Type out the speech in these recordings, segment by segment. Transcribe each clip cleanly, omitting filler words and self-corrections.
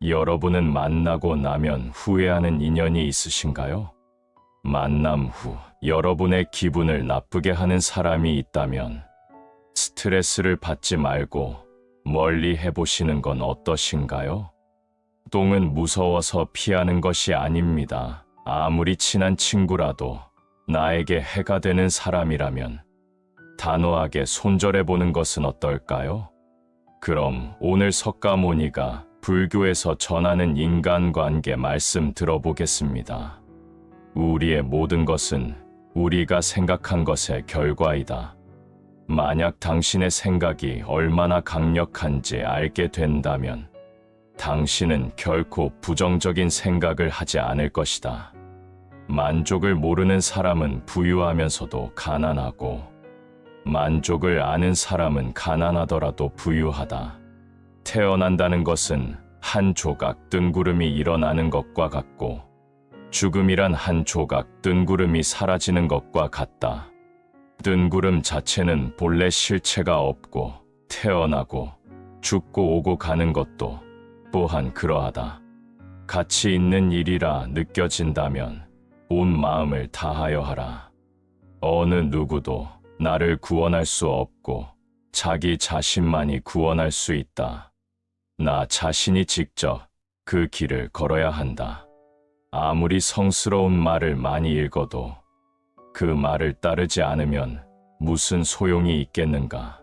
여러분은 만나고 나면 후회하는 인연이 있으신가요? 만남 후 여러분의 기분을 나쁘게 하는 사람이 있다면 스트레스를 받지 말고 멀리 해보시는 건 어떠신가요? 똥은 무서워서 피하는 것이 아닙니다. 아무리 친한 친구라도 나에게 해가 되는 사람이라면 단호하게 손절해보는 것은 어떨까요? 그럼 오늘 석가모니가 불교에서 전하는 인간관계 말씀 들어보겠습니다. 우리의 모든 것은 우리가 생각한 것의 결과이다. 만약 당신의 생각이 얼마나 강력한지 알게 된다면 당신은 결코 부정적인 생각을 하지 않을 것이다. 만족을 모르는 사람은 부유하면서도 가난하고 만족을 아는 사람은 가난하더라도 부유하다. 태어난다는 것은 한 조각 뜬구름이 일어나는 것과 같고 죽음이란 한 조각 뜬구름이 사라지는 것과 같다. 뜬구름 자체는 본래 실체가 없고 태어나고 죽고 오고 가는 것도 또한 그러하다. 가치 있는 일이라 느껴진다면 온 마음을 다하여 하라. 어느 누구도 나를 구원할 수 없고 자기 자신만이 구원할 수 있다. 나 자신이 직접 그 길을 걸어야 한다. 아무리 성스러운 말을 많이 읽어도 그 말을 따르지 않으면 무슨 소용이 있겠는가?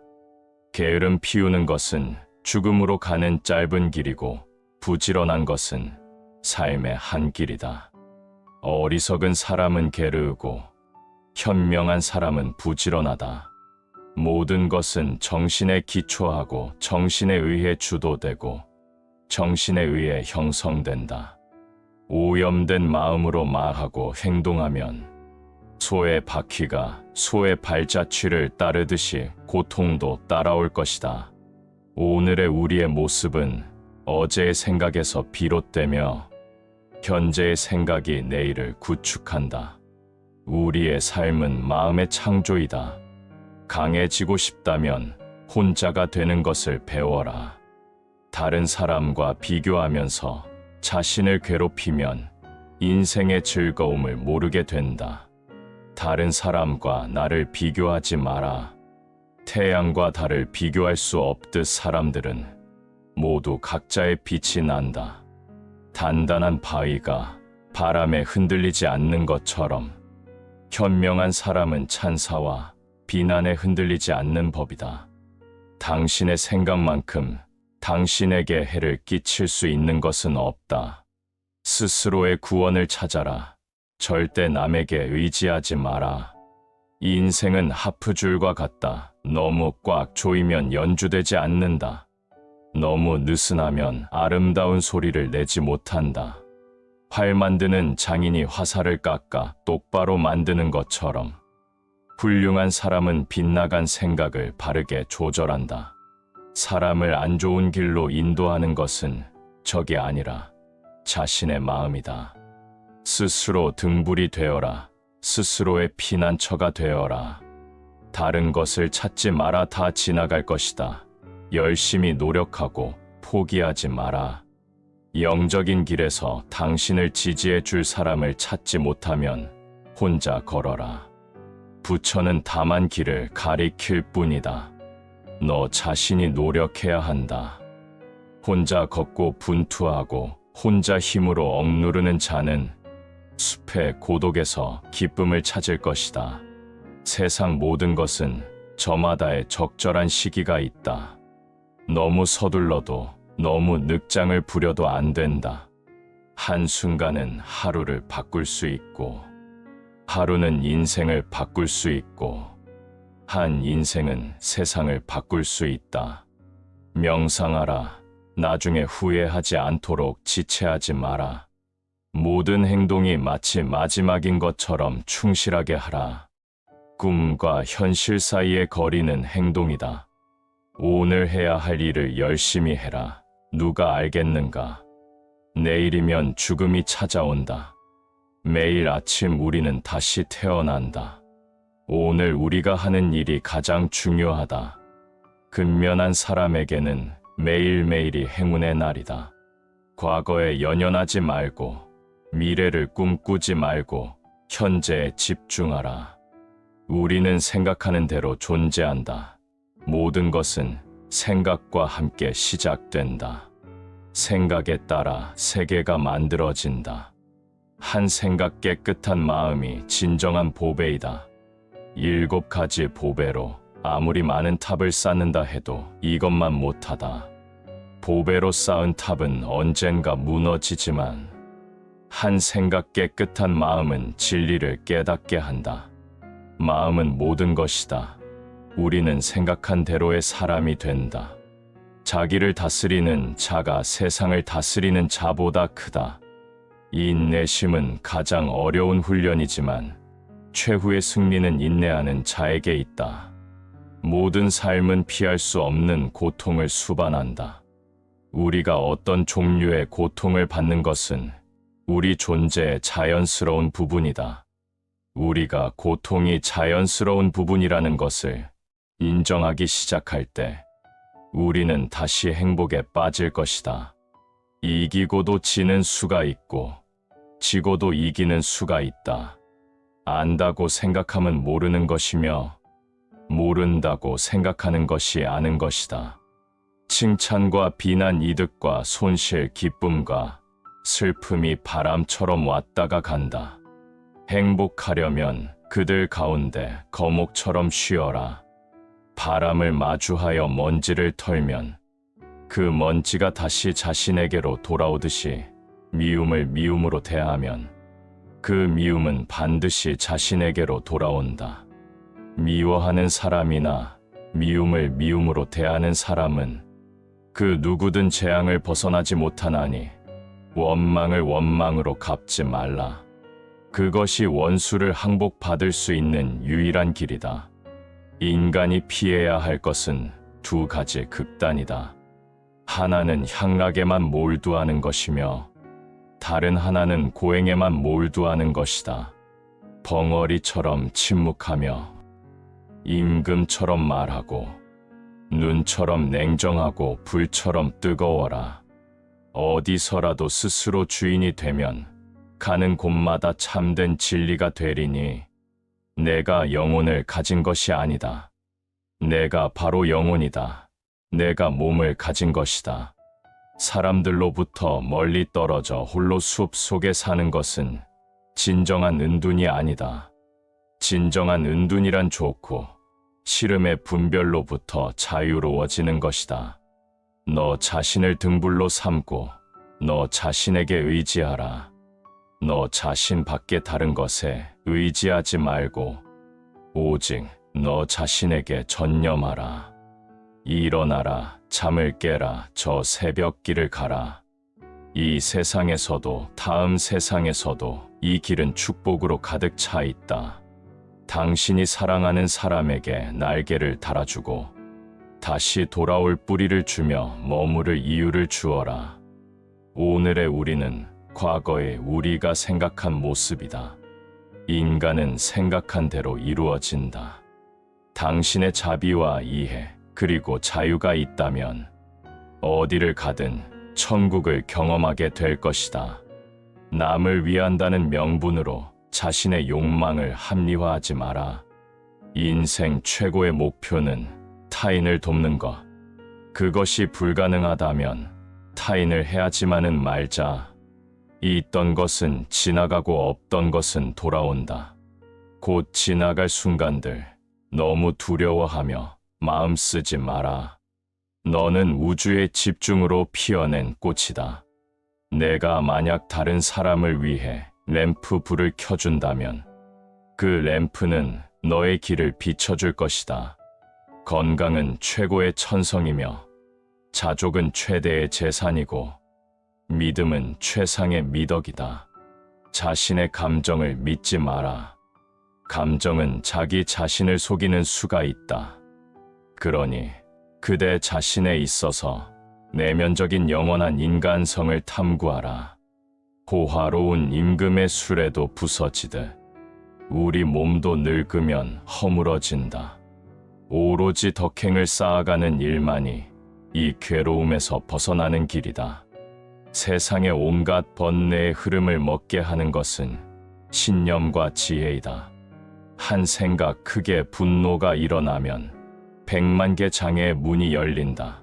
게으름 피우는 것은 죽음으로 가는 짧은 길이고 부지런한 것은 삶의 한 길이다. 어리석은 사람은 게으르고 현명한 사람은 부지런하다. 모든 것은 정신에 기초하고 정신에 의해 주도되고 정신에 의해 형성된다. 오염된 마음으로 말하고 행동하면 소의 바퀴가 소의 발자취를 따르듯이 고통도 따라올 것이다. 오늘의 우리의 모습은 어제의 생각에서 비롯되며 현재의 생각이 내일을 구축한다. 우리의 삶은 마음의 창조이다. 강해지고 싶다면 혼자가 되는 것을 배워라. 다른 사람과 비교하면서 자신을 괴롭히면 인생의 즐거움을 모르게 된다. 다른 사람과 나를 비교하지 마라. 태양과 달을 비교할 수 없듯 사람들은 모두 각자의 빛이 난다. 단단한 바위가 바람에 흔들리지 않는 것처럼 현명한 사람은 찬사와 비난에 흔들리지 않는 법이다. 당신의 생각만큼 당신에게 해를 끼칠 수 있는 것은 없다. 스스로의 구원을 찾아라. 절대 남에게 의지하지 마라. 이 인생은 하프줄과 같다. 너무 꽉 조이면 연주되지 않는다. 너무 느슨하면 아름다운 소리를 내지 못한다. 활 만드는 장인이 화살을 깎아 똑바로 만드는 것처럼 훌륭한 사람은 빗나간 생각을 바르게 조절한다. 사람을 안 좋은 길로 인도하는 것은 적이 아니라 자신의 마음이다. 스스로 등불이 되어라. 스스로의 피난처가 되어라. 다른 것을 찾지 마라. 다 지나갈 것이다. 열심히 노력하고 포기하지 마라. 영적인 길에서 당신을 지지해 줄 사람을 찾지 못하면 혼자 걸어라. 부처는 다만 길을 가리킬 뿐이다. 너 자신이 노력해야 한다. 혼자 걷고 분투하고 혼자 힘으로 억누르는 자는 숲의 고독에서 기쁨을 찾을 것이다. 세상 모든 것은 저마다의 적절한 시기가 있다. 너무 서둘러도 너무 늑장을 부려도 안 된다. 한순간은 하루를 바꿀 수 있고 하루는 인생을 바꿀 수 있고 한 인생은 세상을 바꿀 수 있다. 명상하라. 나중에 후회하지 않도록 지체하지 마라. 모든 행동이 마치 마지막인 것처럼 충실하게 하라. 꿈과 현실 사이의 거리는 행동이다. 오늘 해야 할 일을 열심히 해라. 누가 알겠는가? 내일이면 죽음이 찾아온다. 매일 아침 우리는 다시 태어난다. 오늘 우리가 하는 일이 가장 중요하다. 근면한 사람에게는 매일매일이 행운의 날이다. 과거에 연연하지 말고 미래를 꿈꾸지 말고 현재에 집중하라. 우리는 생각하는 대로 존재한다. 모든 것은 생각과 함께 시작된다. 생각에 따라 세계가 만들어진다. 한 생각 깨끗한 마음이 진정한 보배이다. 7가지 보배로 아무리 많은 탑을 쌓는다 해도 이것만 못하다. 보배로 쌓은 탑은 언젠가 무너지지만 한 생각 깨끗한 마음은 진리를 깨닫게 한다. 마음은 모든 것이다. 우리는 생각한 대로의 사람이 된다. 자기를 다스리는 자가 세상을 다스리는 자보다 크다. 이 인내심은 가장 어려운 훈련이지만 최후의 승리는 인내하는 자에게 있다. 모든 삶은 피할 수 없는 고통을 수반한다. 우리가 어떤 종류의 고통을 받는 것은 우리 존재의 자연스러운 부분이다. 우리가 고통이 자연스러운 부분이라는 것을 인정하기 시작할 때 우리는 다시 행복에 빠질 것이다. 이기고도 지는 수가 있고 지고도 이기는 수가 있다. 안다고 생각하면 모르는 것이며 모른다고 생각하는 것이 아는 것이다. 칭찬과 비난, 이득과 손실, 기쁨과 슬픔이 바람처럼 왔다가 간다. 행복하려면 그들 가운데 거목처럼 쉬어라. 바람을 마주하여 먼지를 털면 그 먼지가 다시 자신에게로 돌아오듯이 미움을 미움으로 대하면 그 미움은 반드시 자신에게로 돌아온다. 미워하는 사람이나 미움을 미움으로 대하는 사람은 그 누구든 재앙을 벗어나지 못하나니 원망을 원망으로 갚지 말라. 그것이 원수를 항복받을 수 있는 유일한 길이다. 인간이 피해야 할 것은 2가지 극단이다. 하나는 향락에만 몰두하는 것이며 다른 하나는 고행에만 몰두하는 것이다. 벙어리처럼 침묵하며 임금처럼 말하고 눈처럼 냉정하고 불처럼 뜨거워라. 어디서라도 스스로 주인이 되면 가는 곳마다 참된 진리가 되리니 내가 영혼을 가진 것이 아니다. 내가 바로 영혼이다. 내가 몸을 가진 것이다. 사람들로부터 멀리 떨어져 홀로 숲 속에 사는 것은 진정한 은둔이 아니다. 진정한 은둔이란 좋고 싫음의 분별로부터 자유로워지는 것이다. 너 자신을 등불로 삼고 너 자신에게 의지하라. 너 자신 밖에 다른 것에 의지하지 말고 오직 너 자신에게 전념하라. 일어나라, 잠을 깨라, 저 새벽길을 가라. 이 세상에서도 다음 세상에서도 이 길은 축복으로 가득 차 있다. 당신이 사랑하는 사람에게 날개를 달아주고 다시 돌아올 뿌리를 주며 머무를 이유를 주어라. 오늘의 우리는 과거의 우리가 생각한 모습이다. 인간은 생각한 대로 이루어진다. 당신의 자비와 이해 그리고 자유가 있다면 어디를 가든 천국을 경험하게 될 것이다. 남을 위한다는 명분으로 자신의 욕망을 합리화하지 마라. 인생 최고의 목표는 타인을 돕는 것. 그것이 불가능하다면 타인을 해하지만은 말자. 있던 것은 지나가고 없던 것은 돌아온다. 곧 지나갈 순간들 너무 두려워하며 마음 쓰지 마라. 너는 우주의 집중으로 피어낸 꽃이다. 내가 만약 다른 사람을 위해 램프 불을 켜준다면 그 램프는 너의 길을 비춰줄 것이다. 건강은 최고의 천성이며 자족은 최대의 재산이고 믿음은 최상의 미덕이다. 자신의 감정을 믿지 마라. 감정은 자기 자신을 속이는 수가 있다. 그러니 그대 자신에 있어서 내면적인 영원한 인간성을 탐구하라. 호화로운 임금의 술에도 부서지듯 우리 몸도 늙으면 허물어진다. 오로지 덕행을 쌓아가는 일만이 이 괴로움에서 벗어나는 길이다. 세상의 온갖 번뇌의 흐름을 먹게 하는 것은 신념과 지혜이다. 한 생각 크게 분노가 일어나면 100만 개 장애의 문이 열린다.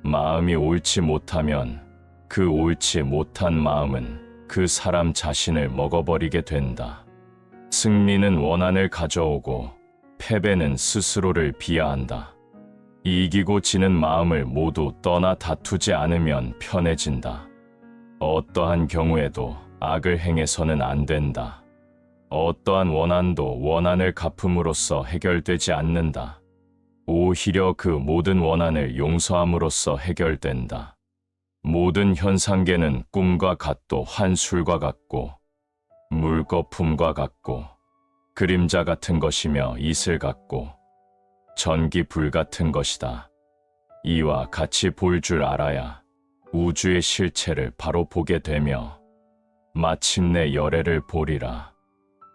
마음이 옳지 못하면 그 옳지 못한 마음은 그 사람 자신을 먹어버리게 된다. 승리는 원한을 가져오고 패배는 스스로를 비하한다. 이기고 지는 마음을 모두 떠나 다투지 않으면 편해진다. 어떠한 경우에도 악을 행해서는 안 된다. 어떠한 원한도 원한을 갚음으로써 해결되지 않는다. 오히려 그 모든 원한을 용서함으로써 해결된다. 모든 현상계는 꿈과 같도 환술과 같고 물거품과 같고 그림자 같은 것이며 이슬 같고 전기 불 같은 것이다. 이와 같이 볼 줄 알아야 우주의 실체를 바로 보게 되며 마침내 열애를 보리라.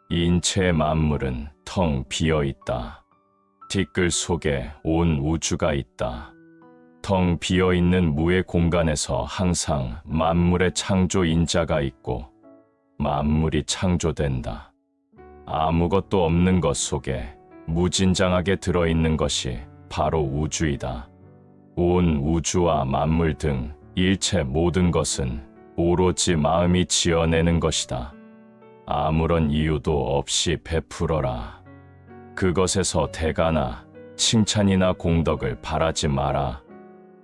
인체의 만물은 텅 비어 있다. 티끌 속에 온 우주가 있다. 텅 비어 있는 무의 공간에서 항상 만물의 창조 인자가 있고 만물이 창조된다. 아무것도 없는 것 속에 무진장하게 들어있는 것이 바로 우주이다. 온 우주와 만물 등 일체 모든 것은 오로지 마음이 지어내는 것이다. 아무런 이유도 없이 베풀어라. 그것에서 대가나 칭찬이나 공덕을 바라지 마라.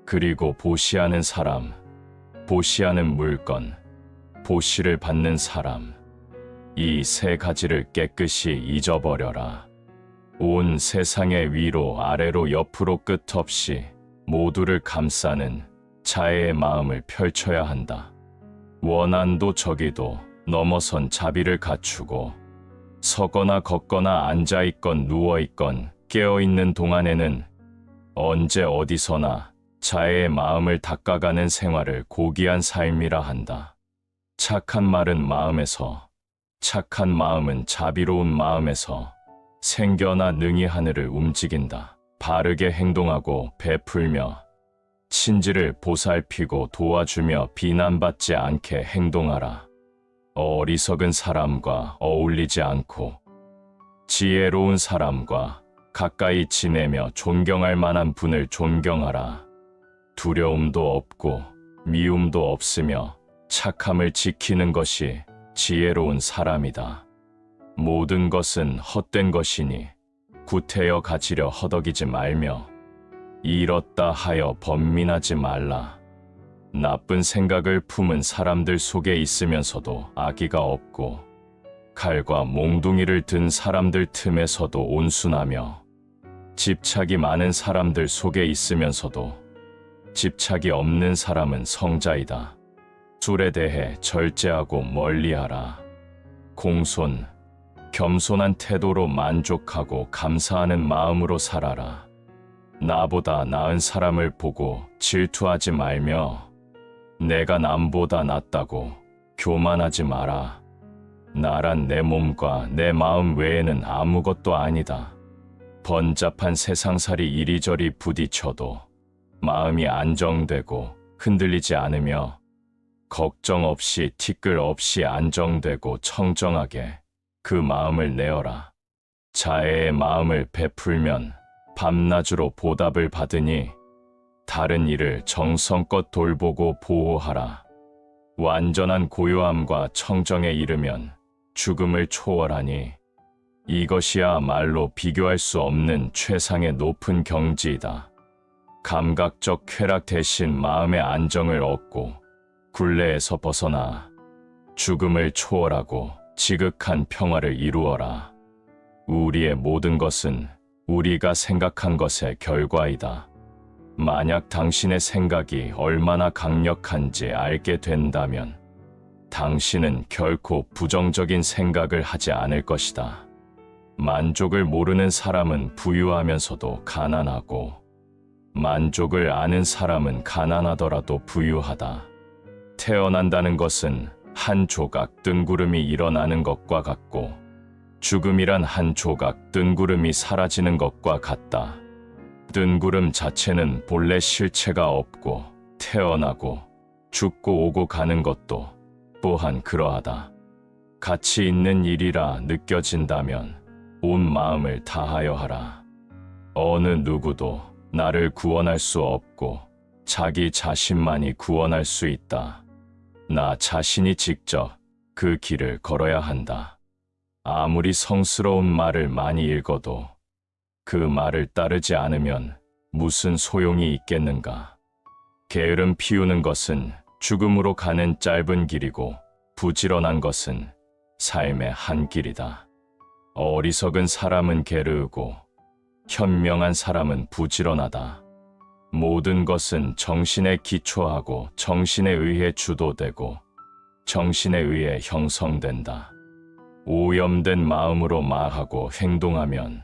그리고 보시하는 사람, 보시하는 물건, 보시를 받는 사람, 이 세 가지를 깨끗이 잊어버려라. 온 세상의 위로 아래로 옆으로 끝없이 모두를 감싸는 자애의 마음을 펼쳐야 한다. 원한도 저기도 넘어선 자비를 갖추고 서거나 걷거나 앉아있건 누워있건 깨어있는 동안에는 언제 어디서나 자애의 마음을 닦아가는 생활을 고귀한 삶이라 한다. 착한 말은 마음에서, 착한 마음은 자비로운 마음에서 생겨나 능히 하늘을 움직인다. 바르게 행동하고 베풀며 친지를 보살피고 도와주며 비난받지 않게 행동하라. 어리석은 사람과 어울리지 않고 지혜로운 사람과 가까이 지내며 존경할 만한 분을 존경하라. 두려움도 없고 미움도 없으며 착함을 지키는 것이 지혜로운 사람이다. 모든 것은 헛된 것이니 구태여 가지려 허덕이지 말며 잃었다 하여 번민하지 말라. 나쁜 생각을 품은 사람들 속에 있으면서도 악의가 없고 칼과 몽둥이를 든 사람들 틈에서도 온순하며 집착이 많은 사람들 속에 있으면서도 집착이 없는 사람은 성자이다. 술에 대해 절제하고 멀리하라. 공손, 겸손한 태도로 만족하고 감사하는 마음으로 살아라. 나보다 나은 사람을 보고 질투하지 말며 내가 남보다 낫다고 교만하지 마라. 나란 내 몸과 내 마음 외에는 아무것도 아니다. 번잡한 세상살이 이리저리 부딪혀도 마음이 안정되고 흔들리지 않으며 걱정 없이 티끌 없이 안정되고 청정하게 그 마음을 내어라. 자애의 마음을 베풀면 밤낮으로 보답을 받으니 다른 이를 정성껏 돌보고 보호하라. 완전한 고요함과 청정에 이르면 죽음을 초월하니 이것이야말로 비교할 수 없는 최상의 높은 경지이다. 감각적 쾌락 대신 마음의 안정을 얻고 굴레에서 벗어나 죽음을 초월하고 지극한 평화를 이루어라. 우리의 모든 것은 우리가 생각한 것의 결과이다. 만약 당신의 생각이 얼마나 강력한지 알게 된다면 당신은 결코 부정적인 생각을 하지 않을 것이다. 만족을 모르는 사람은 부유하면서도 가난하고 만족을 아는 사람은 가난하더라도 부유하다. 태어난다는 것은 한 조각 뜬구름이 일어나는 것과 같고 죽음이란 한 조각 뜬구름이 사라지는 것과 같다. 뜬구름 자체는 본래 실체가 없고 태어나고 죽고 오고 가는 것도 또한 그러하다. 가치 있는 일이라 느껴진다면 온 마음을 다하여 하라. 어느 누구도 나를 구원할 수 없고 자기 자신만이 구원할 수 있다. 나 자신이 직접 그 길을 걸어야 한다. 아무리 성스러운 말을 많이 읽어도 그 말을 따르지 않으면 무슨 소용이 있겠는가. 게으름 피우는 것은 죽음으로 가는 짧은 길이고 부지런한 것은 삶의 한 길이다. 어리석은 사람은 게으르고 현명한 사람은 부지런하다. 모든 것은 정신에 기초하고 정신에 의해 주도되고 정신에 의해 형성된다. 오염된 마음으로 말하고 행동하면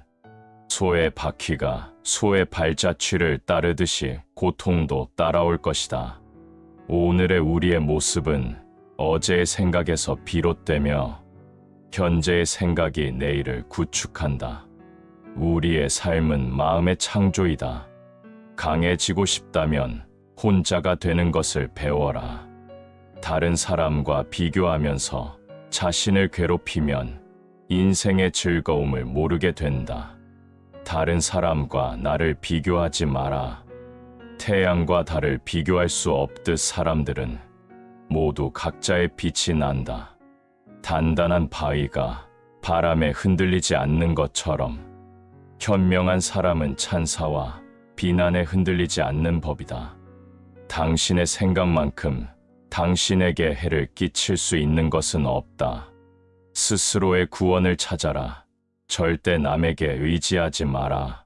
소의 바퀴가 소의 발자취를 따르듯이 고통도 따라올 것이다. 오늘의 우리의 모습은 어제의 생각에서 비롯되며 현재의 생각이 내일을 구축한다. 우리의 삶은 마음의 창조이다. 강해지고 싶다면 혼자가 되는 것을 배워라. 다른 사람과 비교하면서 자신을 괴롭히면 인생의 즐거움을 모르게 된다. 다른 사람과 나를 비교하지 마라. 태양과 달을 비교할 수 없듯 사람들은 모두 각자의 빛이 난다. 단단한 바위가 바람에 흔들리지 않는 것처럼 현명한 사람은 찬사와 비난에 흔들리지 않는 법이다. 당신의 생각만큼 당신에게 해를 끼칠 수 있는 것은 없다. 스스로의 구원을 찾아라. 절대 남에게 의지하지 마라.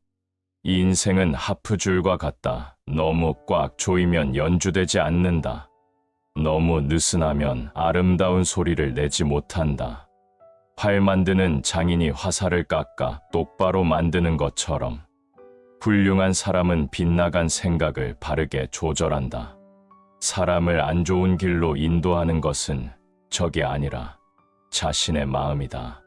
이 인생은 하프줄과 같다. 너무 꽉 조이면 연주되지 않는다. 너무 느슨하면 아름다운 소리를 내지 못한다. 활 만드는 장인이 화살을 깎아 똑바로 만드는 것처럼 훌륭한 사람은 빗나간 생각을 바르게 조절한다. 사람을 안 좋은 길로 인도하는 것은 적이 아니라 자신의 마음이다.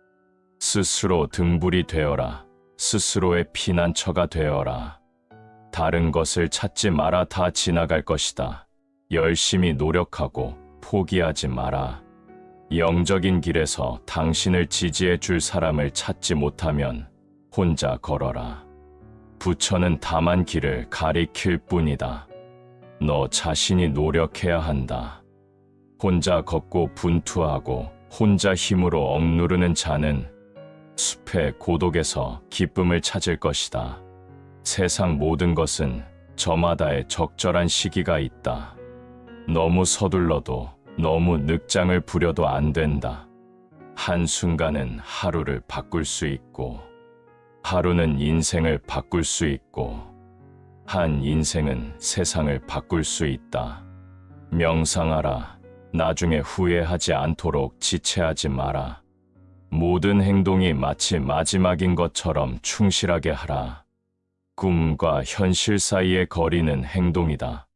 스스로 등불이 되어라. 스스로의 피난처가 되어라. 다른 것을 찾지 마라. 다 지나갈 것이다. 열심히 노력하고 포기하지 마라. 영적인 길에서 당신을 지지해 줄 사람을 찾지 못하면 혼자 걸어라. 부처는 다만 길을 가리킬 뿐이다. 너 자신이 노력해야 한다. 혼자 걷고 분투하고 혼자 힘으로 억누르는 자는 숲의 고독에서 기쁨을 찾을 것이다. 세상 모든 것은 저마다의 적절한 시기가 있다. 너무 서둘러도 너무 늑장을 부려도 안 된다. 한순간은 하루를 바꿀 수 있고 하루는 인생을 바꿀 수 있고 한 인생은 세상을 바꿀 수 있다. 명상하라. 나중에 후회하지 않도록 지체하지 마라. 모든 행동이 마치 마지막인 것처럼 충실하게 하라. 꿈과 현실 사이의 거리는 행동이다.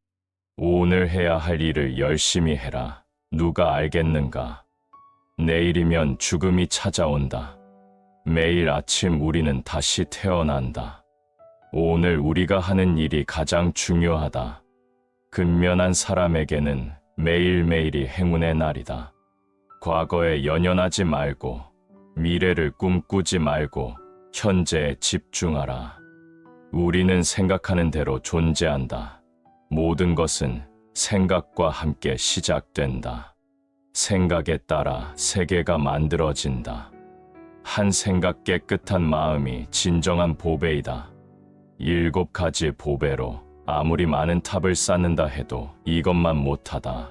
오늘 해야 할 일을 열심히 해라. 누가 알겠는가? 내일이면 죽음이 찾아온다. 매일 아침 우리는 다시 태어난다. 오늘 우리가 하는 일이 가장 중요하다. 근면한 사람에게는 매일매일이 행운의 날이다. 과거에 연연하지 말고 미래를 꿈꾸지 말고 현재에 집중하라. 우리는 생각하는 대로 존재한다. 모든 것은 생각과 함께 시작된다. 생각에 따라 세계가 만들어진다. 한 생각 깨끗한 마음이 진정한 보배이다. 7가지 보배로 아무리 많은 탑을 쌓는다 해도 이것만 못하다.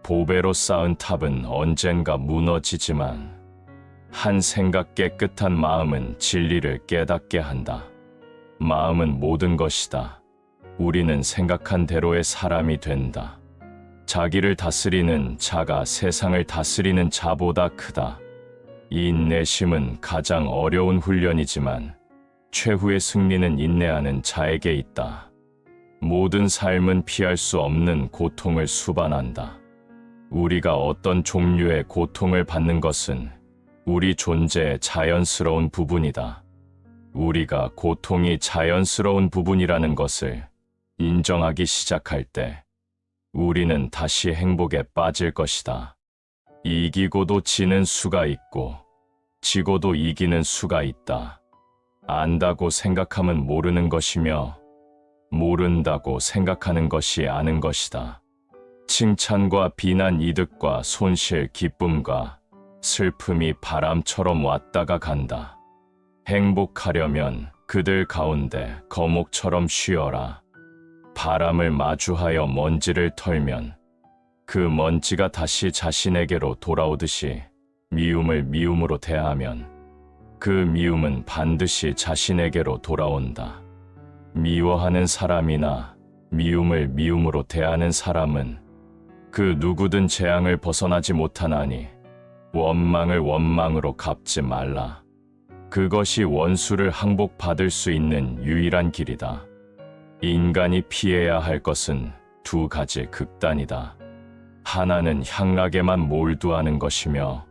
보배로 쌓은 탑은 언젠가 무너지지만 한 생각 깨끗한 마음은 진리를 깨닫게 한다. 마음은 모든 것이다. 우리는 생각한 대로의 사람이 된다. 자기를 다스리는 자가 세상을 다스리는 자보다 크다. 이 인내심은 가장 어려운 훈련이지만 최후의 승리는 인내하는 자에게 있다. 모든 삶은 피할 수 없는 고통을 수반한다. 우리가 어떤 종류의 고통을 받는 것은 우리 존재의 자연스러운 부분이다. 우리가 고통이 자연스러운 부분이라는 것을 인정하기 시작할 때 우리는 다시 행복에 빠질 것이다. 이기고도 지는 수가 있고, 지고도 이기는 수가 있다. 안다고 생각하면 모르는 것이며, 모른다고 생각하는 것이 아는 것이다. 칭찬과 비난, 이득과 손실, 기쁨과 슬픔이 바람처럼 왔다가 간다. 행복하려면 그들 가운데 거목처럼 쉬어라. 바람을 마주하여 먼지를 털면 그 먼지가 다시 자신에게로 돌아오듯이 미움을 미움으로 대하면 그 미움은 반드시 자신에게로 돌아온다. 미워하는 사람이나 미움을 미움으로 대하는 사람은 그 누구든 재앙을 벗어나지 못하나니 원망을 원망으로 갚지 말라. 그것이 원수를 항복받을 수 있는 유일한 길이다. 인간이 피해야 할 것은 두 가지 극단이다. 하나는 향락에만 몰두하는 것이며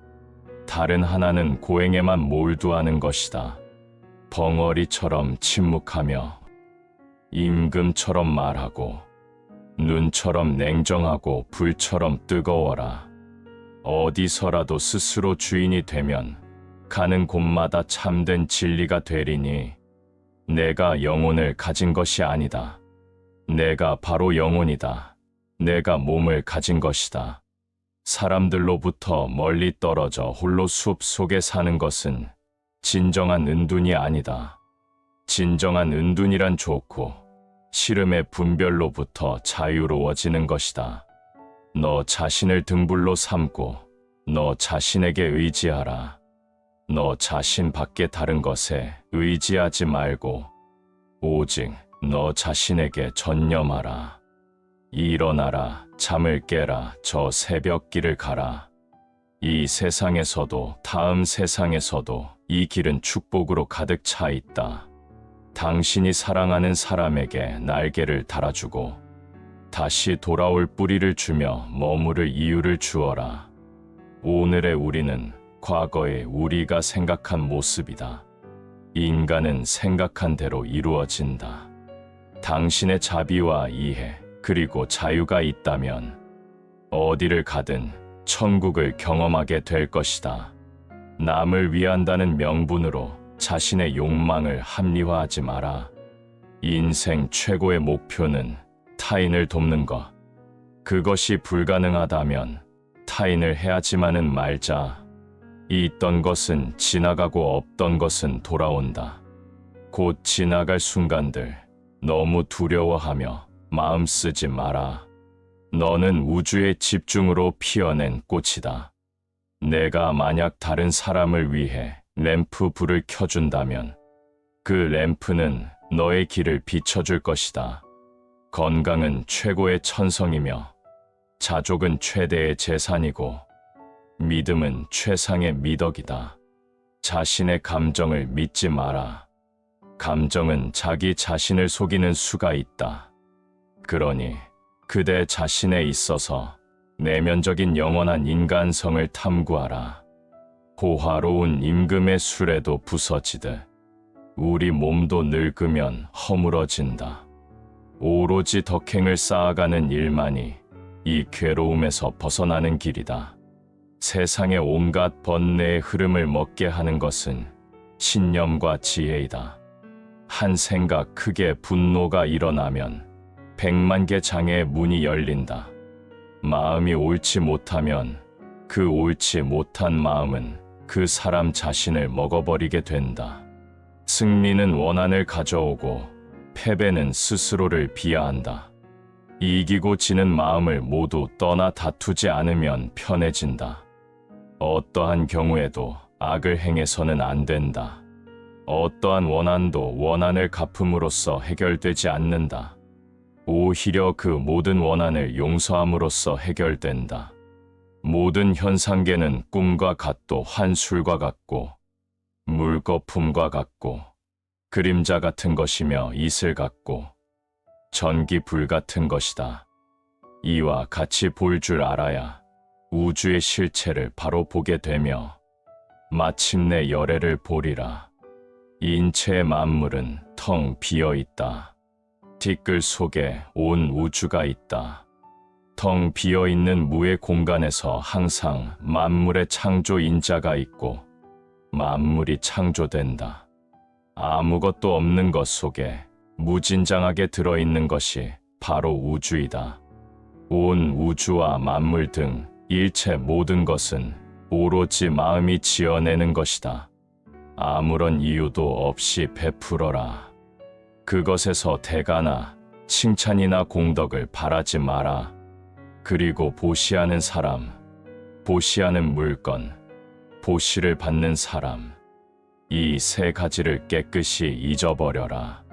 다른 하나는 고행에만 몰두하는 것이다. 벙어리처럼 침묵하며 임금처럼 말하고 눈처럼 냉정하고 불처럼 뜨거워라. 어디서라도 스스로 주인이 되면 가는 곳마다 참된 진리가 되리니 내가 영혼을 가진 것이 아니다. 내가 바로 영혼이다. 내가 몸을 가진 것이다. 사람들로부터 멀리 떨어져 홀로 숲 속에 사는 것은 진정한 은둔이 아니다. 진정한 은둔이란 좋고 싫음의 분별로부터 자유로워지는 것이다. 너 자신을 등불로 삼고 너 자신에게 의지하라. 너 자신 밖에 다른 것에 의지하지 말고 오직 너 자신에게 전념하라. 일어나라, 잠을 깨라, 저 새벽길을 가라. 이 세상에서도 다음 세상에서도 이 길은 축복으로 가득 차 있다. 당신이 사랑하는 사람에게 날개를 달아주고 다시 돌아올 뿌리를 주며 머무를 이유를 주어라. 오늘의 우리는 과거의 우리가 생각한 모습이다. 인간은 생각한 대로 이루어진다. 당신의 자비와 이해 그리고 자유가 있다면 어디를 가든 천국을 경험하게 될 것이다. 남을 위한다는 명분으로 자신의 욕망을 합리화하지 마라. 인생 최고의 목표는 타인을 돕는 것. 그것이 불가능하다면 타인을 해하지만은 말자. 있던 것은 지나가고 없던 것은 돌아온다. 곧 지나갈 순간들 너무 두려워하며 마음 쓰지 마라. 너는 우주의 집중으로 피어낸 꽃이다. 내가 만약 다른 사람을 위해 램프 불을 켜준다면 그 램프는 너의 길을 비춰줄 것이다. 건강은 최고의 천성이며 자족은 최대의 재산이고 믿음은 최상의 미덕이다. 자신의 감정을 믿지 마라. 감정은 자기 자신을 속이는 수가 있다. 그러니 그대 자신에 있어서 내면적인 영원한 인간성을 탐구하라. 호화로운 임금의 수레도 부서지듯 우리 몸도 늙으면 허물어진다. 오로지 덕행을 쌓아가는 일만이 이 괴로움에서 벗어나는 길이다. 세상의 온갖 번뇌의 흐름을 먹게 하는 것은 신념과 지혜이다. 한 생각 크게 분노가 일어나면 100만 개 장애의 문이 열린다. 마음이 옳지 못하면 그 옳지 못한 마음은 그 사람 자신을 먹어버리게 된다. 승리는 원한을 가져오고 패배는 스스로를 비하한다. 이기고 지는 마음을 모두 떠나 다투지 않으면 편해진다. 어떠한 경우에도 악을 행해서는 안 된다. 어떠한 원한도 원한을 갚음으로써 해결되지 않는다. 오히려 그 모든 원한을 용서함으로써 해결된다. 모든 현상계는 꿈과 같도 환술과 같고 물거품과 같고 그림자 같은 것이며 이슬 같고 전기 불 같은 것이다. 이와 같이 볼 줄 알아야 우주의 실체를 바로 보게 되며 마침내 열애를 보리라. 인체의 만물은 텅 비어 있다. 티끌 속에 온 우주가 있다. 텅 비어있는 무의 공간에서 항상 만물의 창조 인자가 있고 만물이 창조된다. 아무것도 없는 것 속에 무진장하게 들어있는 것이 바로 우주이다. 온 우주와 만물 등 일체 모든 것은 오로지 마음이 지어내는 것이다. 아무런 이유도 없이 베풀어라. 그것에서 대가나 칭찬이나 공덕을 바라지 마라. 그리고 보시하는 사람, 보시하는 물건, 보시를 받는 사람, 이 세 가지를 깨끗이 잊어버려라.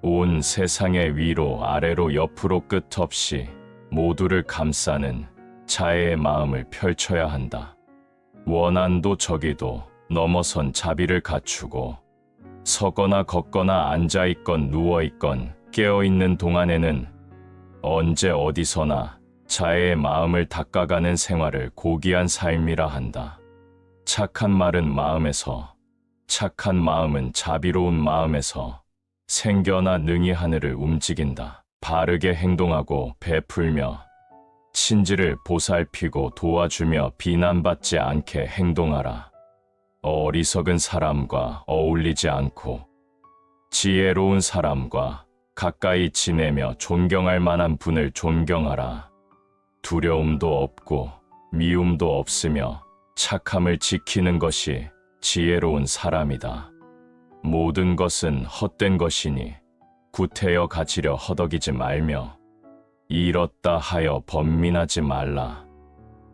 온 세상의 위로 아래로 옆으로 끝없이 모두를 감싸는 자애의 마음을 펼쳐야 한다. 원한도 저기도 넘어선 자비를 갖추고 서거나 걷거나 앉아있건 누워있건 깨어있는 동안에는 언제 어디서나 자애의 마음을 닦아가는 생활을 고귀한 삶이라 한다. 착한 말은 마음에서, 착한 마음은 자비로운 마음에서 생겨나 능히 하늘을 움직인다. 바르게 행동하고 베풀며 친지를 보살피고 도와주며 비난받지 않게 행동하라. 어리석은 사람과 어울리지 않고 지혜로운 사람과 가까이 지내며 존경할 만한 분을 존경하라. 두려움도 없고 미움도 없으며 착함을 지키는 것이 지혜로운 사람이다. 모든 것은 헛된 것이니 구태여 가지려 허덕이지 말며 잃었다 하여 번민하지 말라.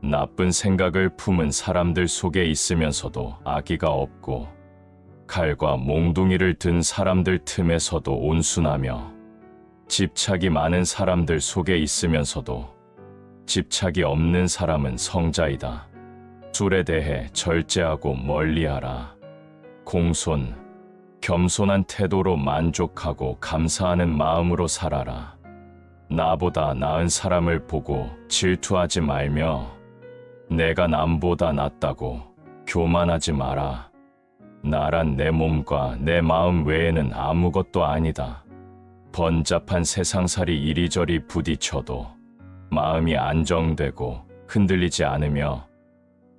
나쁜 생각을 품은 사람들 속에 있으면서도 악의가 없고 칼과 몽둥이를 든 사람들 틈에서도 온순하며 집착이 많은 사람들 속에 있으면서도 집착이 없는 사람은 성자이다. 술에 대해 절제하고 멀리하라. 공손, 겸손한 태도로 만족하고 감사하는 마음으로 살아라. 나보다 나은 사람을 보고 질투하지 말며 내가 남보다 낫다고 교만하지 마라. 나란 내 몸과 내 마음 외에는 아무것도 아니다. 번잡한 세상살이 이리저리 부딪혀도 마음이 안정되고 흔들리지 않으며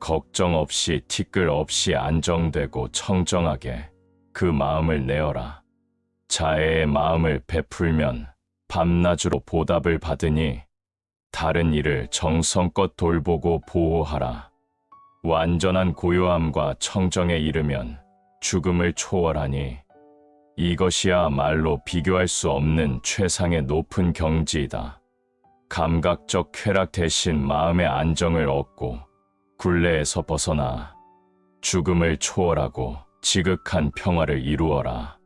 걱정 없이 티끌 없이 안정되고 청정하게 그 마음을 내어라. 자애의 마음을 베풀면 밤낮으로 보답을 받으니 다른 이를 정성껏 돌보고 보호하라. 완전한 고요함과 청정에 이르면 죽음을 초월하니 이것이야말로 비교할 수 없는 최상의 높은 경지이다. 감각적 쾌락 대신 마음의 안정을 얻고 굴레에서 벗어나 죽음을 초월하고 지극한 평화를 이루어라.